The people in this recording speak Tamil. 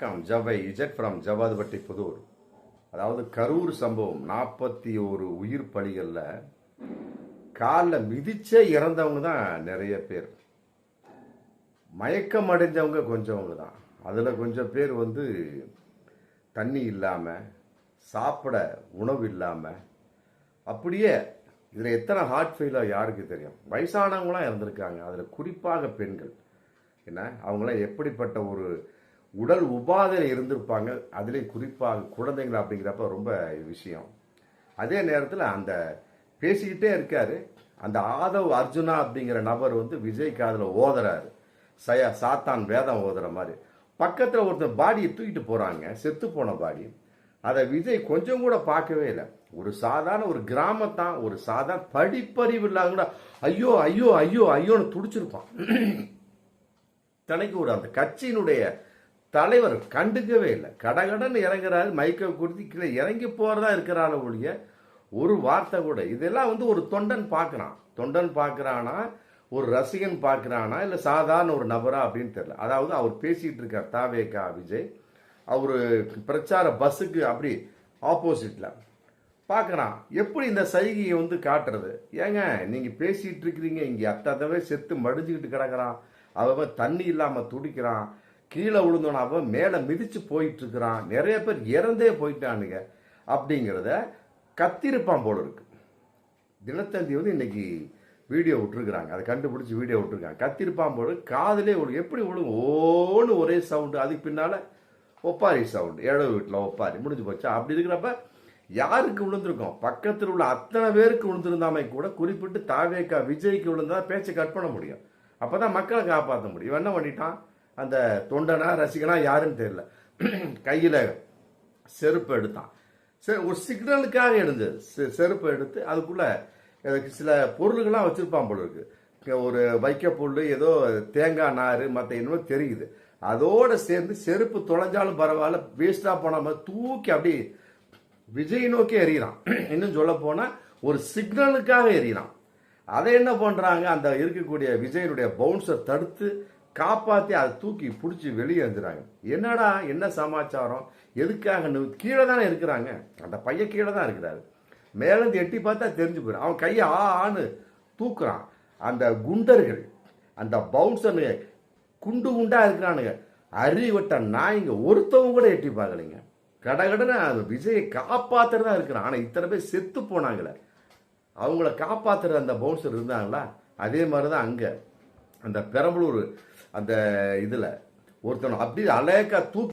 வணக்கம். ஜவை இஜட் ஃப்ரம் ஜவாதுபட்டி புதூர். அதாவது கரூர் சம்பவம் 41 உயிர் பலிகளில் காலில் மிதிச்சே இறந்தவங்க தான் நிறைய பேர். மயக்கம் அடைஞ்சவங்க கொஞ்சவங்க தான். அதில் கொஞ்சம் பேர் தண்ணி இல்லாமல், சாப்பிட உணவு இல்லாமல், அப்படியே இதில் எத்தனை ஹார்ட் ஃபெயிலாக யாருக்கு தெரியும். வயசானவங்களாம் இறந்துருக்காங்க. அதில் குறிப்பாக பெண்கள். என்ன அவங்களாம் எப்படிப்பட்ட ஒரு உடல் உபாதையில் இருந்திருப்பாங்க. அதுலேயும் குறிப்பாக குழந்தைங்கள் அப்படிங்கிறப்ப ரொம்ப விஷயம். அதே நேரத்தில் அந்த பேசிக்கிட்டே இருக்காரு அந்த ஆதவ் அர்ஜுனா அப்படிங்கிற நபர் விஜய் காதில் ஓதுறாரு. சாத்தான் வேதம் ஓதுற மாதிரி. பக்கத்தில் ஒருத்தர் பாடியை தூக்கிட்டு போகிறாங்க, செத்து போன பாடி. அதை விஜய் கொஞ்சம் கூட பார்க்கவே இல்லை. ஒரு சாதாரண ஒரு கிராமத்தான், ஒரு சாதாரண படிப்பறிவு இல்லாத கூட ஐயோ ஐயோ ஐயோ ஐயோன்னு துடிச்சிருப்பான். தனக்கு ஒரு அந்த கட்சியினுடைய தலைவர் கண்டுக்கவே இல்லை. கடகடன் இறங்குறாரு, மைக்கை கொடுத்து கீழே இறங்கி போறதா இருக்கிறான ஒழிய ஒரு வார்த்தை கூட. இதெல்லாம் ஒரு தொண்டன் பார்க்குறான். தொண்டன் பார்க்குறானா, ஒரு ரசிகன் பார்க்குறானா, இல்லை சாதாரண ஒரு நபரா அப்படின்னு தெரியல. அதாவது அவர் பேசிட்டு இருக்கார் தாவேகா விஜய். அவரு பிரச்சார பஸ்ஸுக்கு அப்படி ஆப்போசிட்ல பார்க்குறான். எப்படி இந்த சைகையை காட்டுறது? ஏங்க நீங்க பேசிட்டு இருக்கிறீங்க, இங்க அத்தனை செத்து மடிஞ்சுக்கிட்டு கிடக்குறான், அவன் தண்ணி இல்லாம துடிக்கிறான், கீழே விழுந்தோன்னா அவன் மேலே மிதிச்சு போயிட்டு இருக்கிறான், நிறைய பேர் இறந்தே போயிட்டானுங்க அப்படிங்கிறத கத்திருப்பான் போல இருக்கு. தினத்தந்தி இன்னைக்கு வீடியோ விட்டுருக்குறாங்க, அதை கண்டுபிடிச்சி வீடியோ விட்டுருக்காங்க. கத்திருப்பான் போல காதலே எப்படி விழுங்க ஓன்னு ஒரே சவுண்டு, அதுக்கு பின்னால ஒப்பாரி சவுண்டு, ஏழவு வீட்டில் ஒப்பாரி முடிஞ்சு போச்சா. அப்படி இருக்கிறப்ப யாருக்கு விழுந்திருக்கோம்? பக்கத்தில் உள்ள அத்தனை பேருக்கு விழுந்திருந்தாமே கூட குறிப்பிட்டு தாவேகா விஜய்க்கு விழுந்தா பேச்சை கட் பண்ண முடியும். அப்பதான் மக்களை காப்பாற்ற முடியும். என்ன பண்ணிட்டான் அந்த தொண்டனா ரசிகனா யாருன்னு தெரியல, கையில செருப்பு எடுத்தான். ஒரு சிக்னலுக்காக எடுந்தது செருப்பு எடுத்து அதுக்குள்ள சில பொருள்கள்லாம் வச்சிருப்பான் போல இருக்கு. ஒரு வைக்க பொருள், ஏதோ தேங்காய் நாறு, மற்ற என்னவோ தெரியுது. அதோட சேர்ந்து செருப்பு தொலைஞ்சாலும் பரவாயில்ல, வேஸ்டா போன தூக்கி அப்படி விஜய் நோக்கி எறிகிறான். இன்னும் சொல்ல போனா ஒரு சிக்னலுக்காக எறிகிறான். அதை என்ன பண்றாங்க, அந்த இருக்கக்கூடிய விஜயனுடைய பவுன்சர் தடுத்து காப்பாத்தி அதை தூக்கி பிடிச்சி வெளியே எழுந்துறாங்க. என்னடா என்ன சமாச்சாரம், எதுக்காக? கீழே தானே இருக்கிறாங்க, அந்த பையன் கீழே தான் இருக்கிறாரு. மேலேருந்து எட்டி பார்த்தா தெரிஞ்சு போயிடும். அவன் கையை ஆன்னு தூக்குறான். அந்த குண்டர்கள், அந்த பவுன்சருங்க குண்டு குண்டா இருக்கிறானுங்க, அறிவட்ட நாய்ங்க, ஒருத்தவங்க கூட எட்டி பார்க்கலைங்க. கடகடன்னு விஜயை காப்பாத்துறதா இருக்கிறான். ஆனா இத்தனை பேர் செத்து போனாங்களே, அவங்கள காப்பாத்துற அந்த பவுன்சர் இருந்தாங்களா? அதே மாதிரிதான் அங்க அந்த பெரம்பலூர் அந்த இதுல ஒருத்தன் அப்படி அலேக்கா தூக்கி